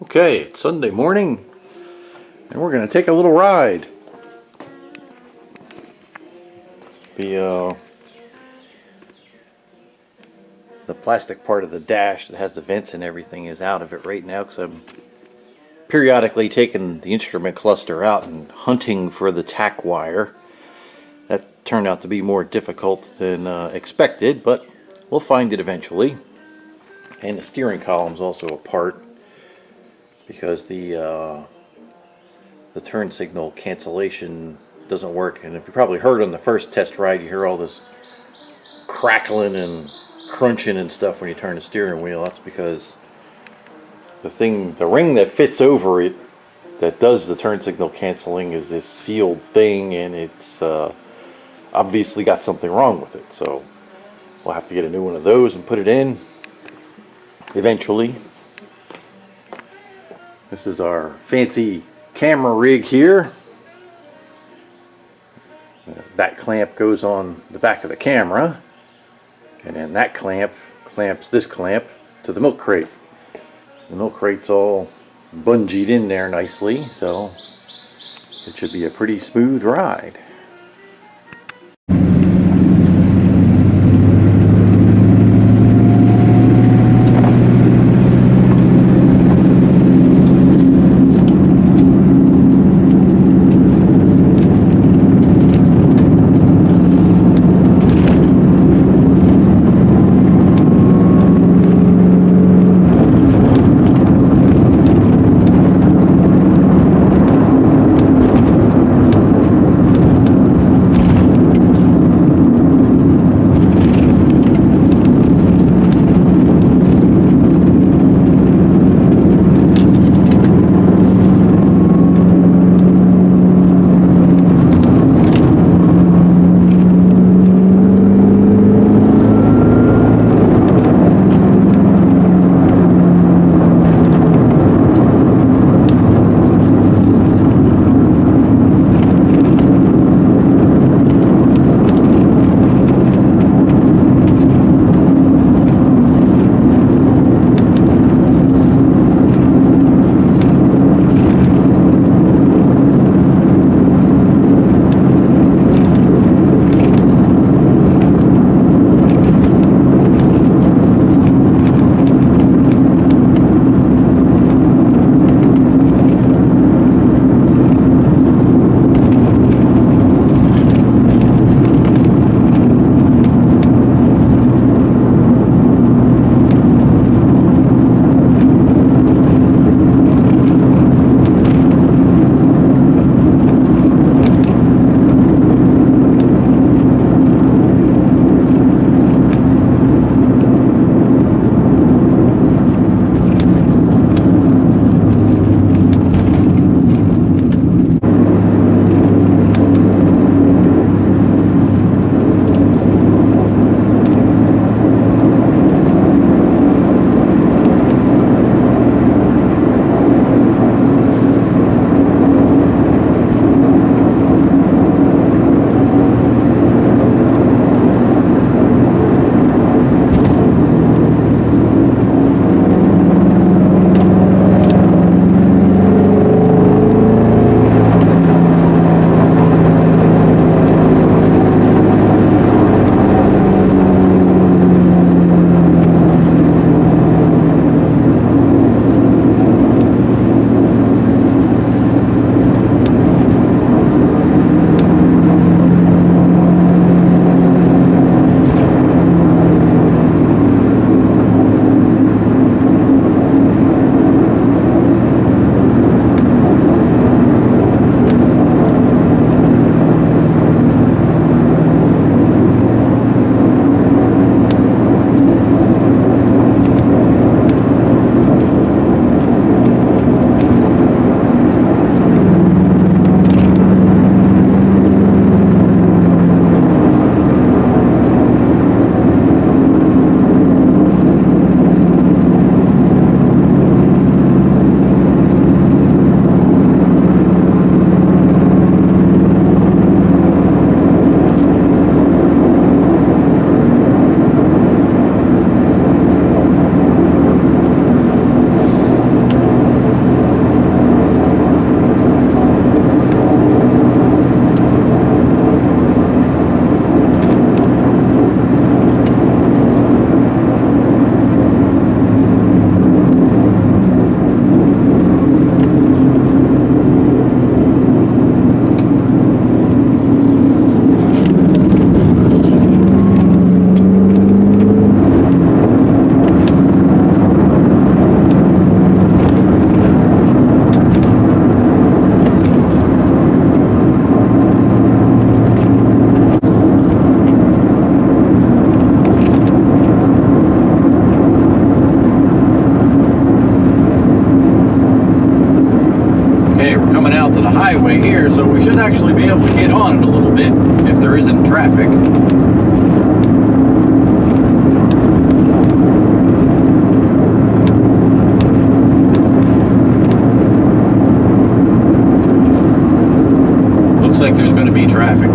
Okay, it's Sunday morning and we're going to take a little ride. The plastic part of the dash that has the vents and everything is out of it right now because I'm periodically taking the instrument cluster out and hunting for the tack wire. That turned out to be more difficult than expected, but we'll find it eventually. And the steering column's also apart because the turn signal cancellation doesn't work. And if you probably heard on the first test ride, you hear all this crackling and crunching and stuff when you turn the steering wheel. That's because the ring that fits over it that does the turn signal canceling is this sealed thing, and it's obviously got something wrong with it. So we'll have to get a new one of those and put it in eventually. This is our fancy camera rig here. That clamp goes on the back of the camera, and then that clamp clamps this clamp to the milk crate. The milk crate's all bungeed in there nicely, so it should be a pretty smooth ride. coming out to the highway here, so we should actually be able to get on it a little bit if there isn't traffic. Looks like there's going to be traffic.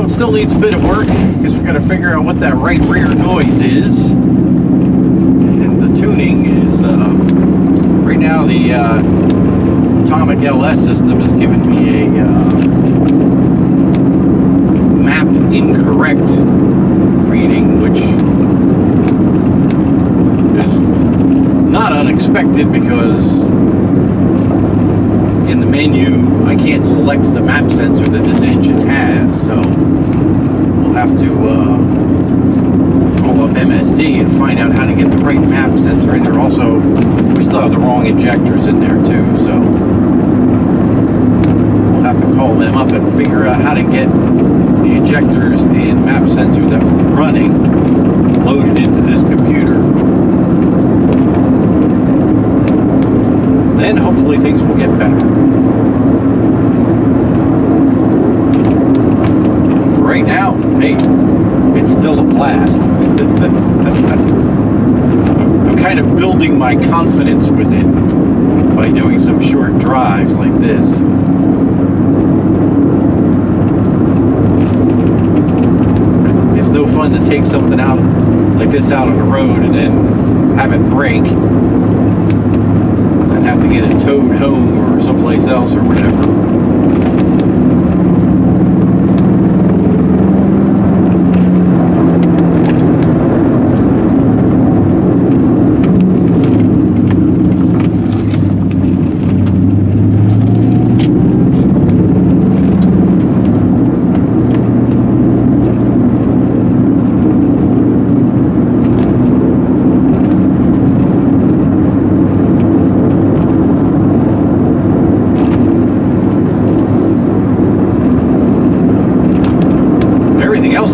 Still needs a bit of work because we've got to figure out what that right rear noise is, and the tuning is right now the Atomic LS system has given me a map incorrect reading, which is not unexpected because in the menu I can't select the map sensor that this engine has, so we'll have to call up MSD and find out how to get the right map sensor in there. Also, we still have the wrong injectors in there too, so we'll have to call them up and figure out how to get the injectors and map sensor that we're running loaded into this computer. Then hopefully things will get better. For right now, hey, it's still a blast. I'm kind of building my confidence with it by doing some short drives like this. take something out like this out on the road and then have it break and have to get it towed home or someplace else or whatever.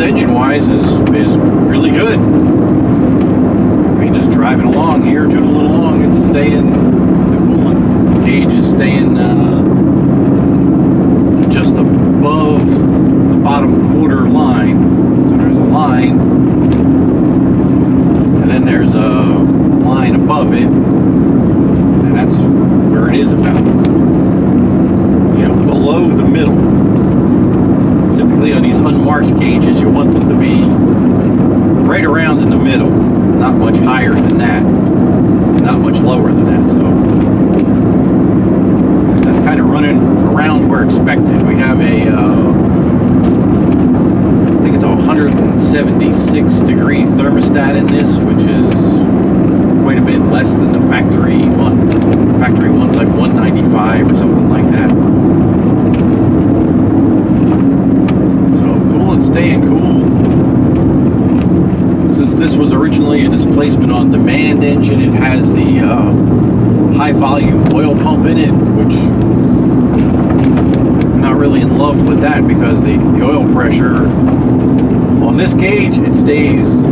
Engine-wise is really good. I mean, just driving along here, tootling along, it's staying, the coolant gauge is staying just above the bottom quarter line. So there's a line, and then there's a line above it, and that's where it is about, you know, below the middle. Typically on these unmarked gauges, you want them to be right around in the middle, not much higher than that, not much lower than that. So that's kind of running around where expected. We have a, I think it's a 176 degree thermostat in this, which is quite a bit less than the factory one. Factory one's like 195 or something like that. Staying cool. Since this was originally a displacement on demand engine, it has the high volume oil pump in it, which I'm not really in love with that because the oil pressure on this gauge, it stays,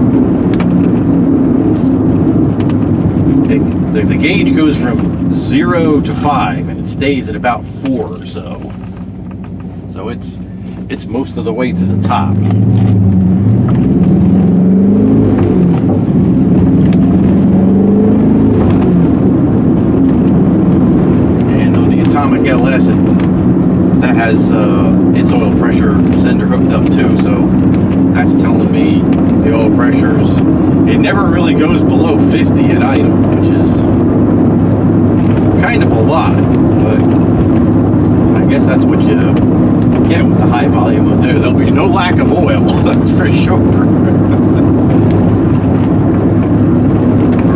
the gauge goes from 0 to 5 and it stays at about 4 or so. So it's most of the way to the top. And on the Atomic LS, that has its oil pressure sender hooked up too, so that's telling me the oil pressures, it never really goes below 50 at idle, which is kind of a lot, but I guess that's what you get with the high volume will do. There'll be no lack of oil, that's for sure. But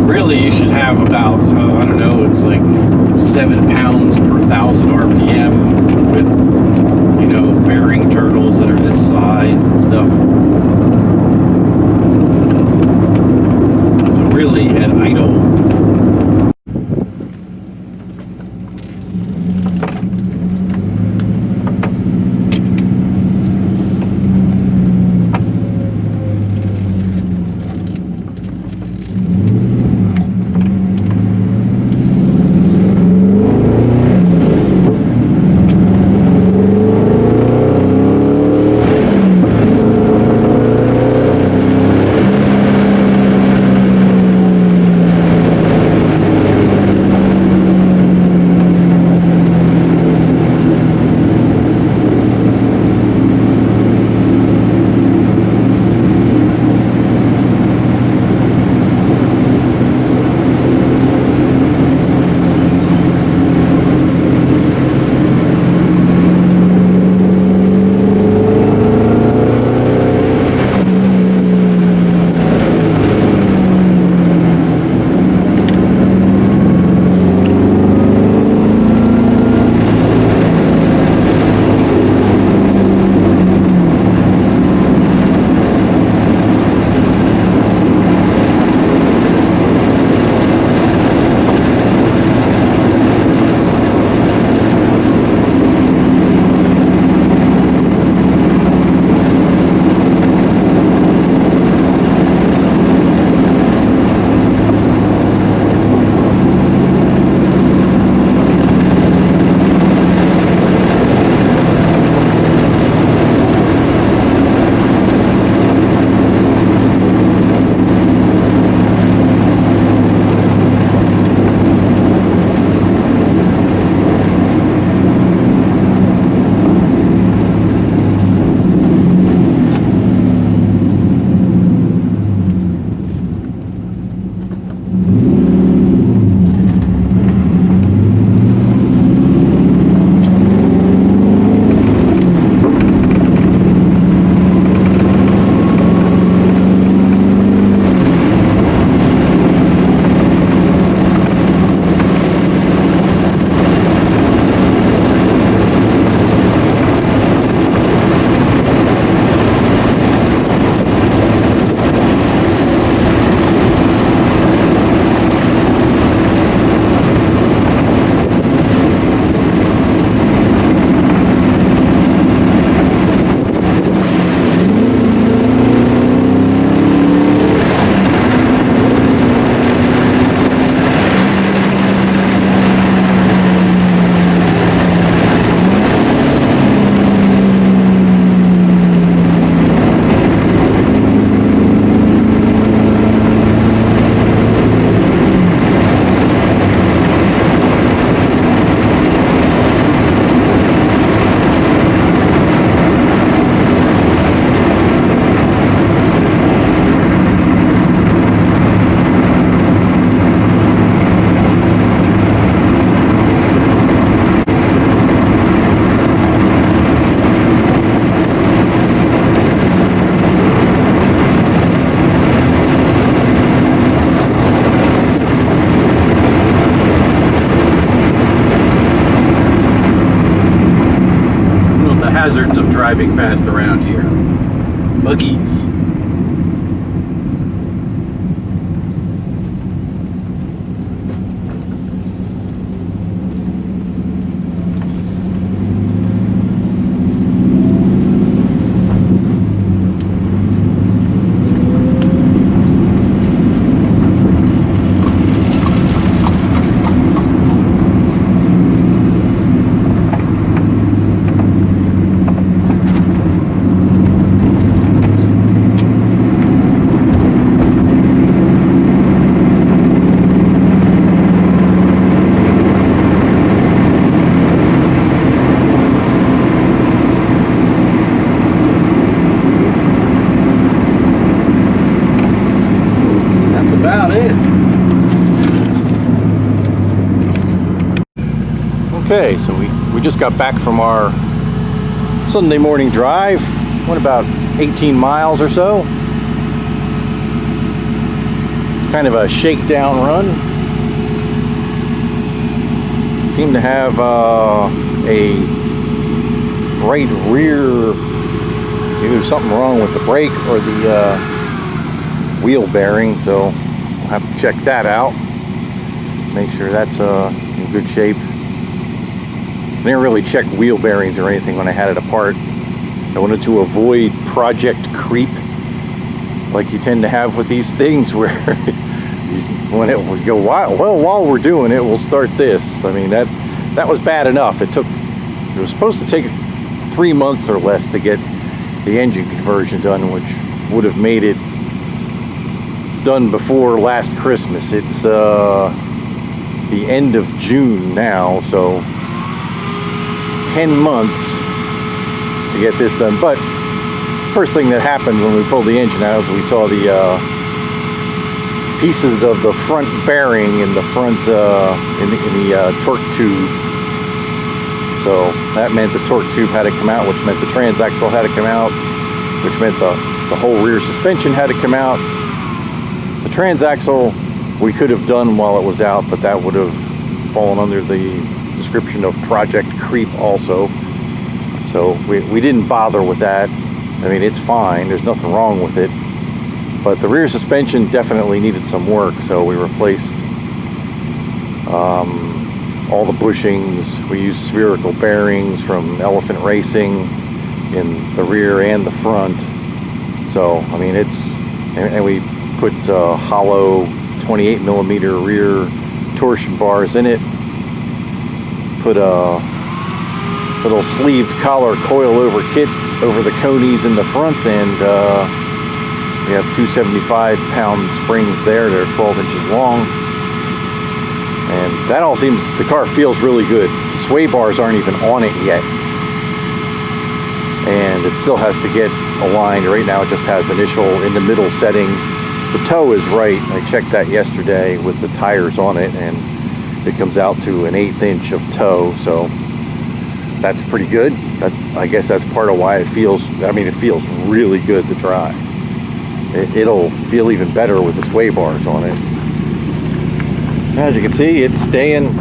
really, you should have about, I don't know, it's like 7 pounds per 1,000 RPM with, you know, bearing turtles that are this size and stuff. So really, at idle, hazards of driving fast around here. Buggies. Okay, so we just got back from our Sunday morning drive. Went about 18 miles or so. It's kind of a shakedown run. Seemed to have a right rear, maybe there's something wrong with the brake or the wheel bearing, so we'll have to check that out. Make sure that's in good shape. I didn't really check wheel bearings or anything when I had it apart. I wanted to avoid project creep like you tend to have with these things, where when it would go, while we're doing it, we'll start this. I mean, that was bad enough. It was supposed to take 3 months or less to get the engine conversion done, which would have made it done before last Christmas. It's the end of June now, so 10 months to get this done. But first thing that happened when we pulled the engine out is we saw the pieces of the front bearing in the front in the torque tube. So that meant the torque tube had to come out, which meant the transaxle had to come out, which meant the whole rear suspension had to come out. The transaxle we could have done while it was out, but that would have fallen under the description of project creep also. So we didn't bother with that. I mean, it's fine, there's nothing wrong with it, but the rear suspension definitely needed some work. So we replaced all the bushings. We used spherical bearings from Elephant Racing in the rear and the front. So I mean, and we put hollow 28mm rear torsion bars in it. Put a little sleeved collar coil over kit over the conies in the front, and we have two 75-pound springs there. They're 12 inches long, and that all seems, the car feels really good. The sway bars aren't even on it yet, and it still has to get aligned. Right now it just has initial in the middle settings. The toe is right. I checked that yesterday with the tires on it, and it comes out to an 1/8 inch of toe, so that's pretty good. I guess that's part of why it feels, I mean, it feels really good to drive. It'll feel even better with the sway bars on it. As you can see, it's staying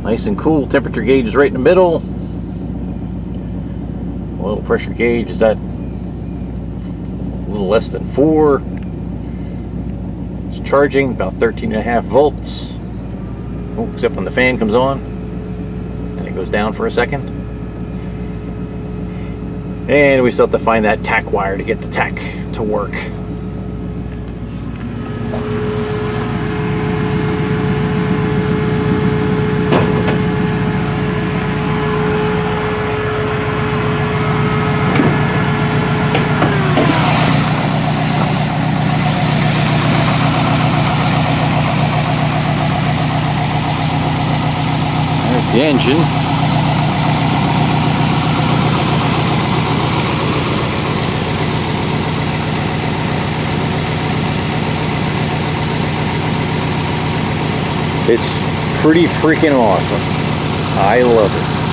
nice and cool. Temperature gauge is right in the middle. Oil pressure gauge is at a little less than 4. It's charging about 13.5 volts. Oh, except when the fan comes on, and it goes down for a second. And we still have to find that tack wire to get the tack to work. There's the engine. It's pretty freaking awesome. I love it.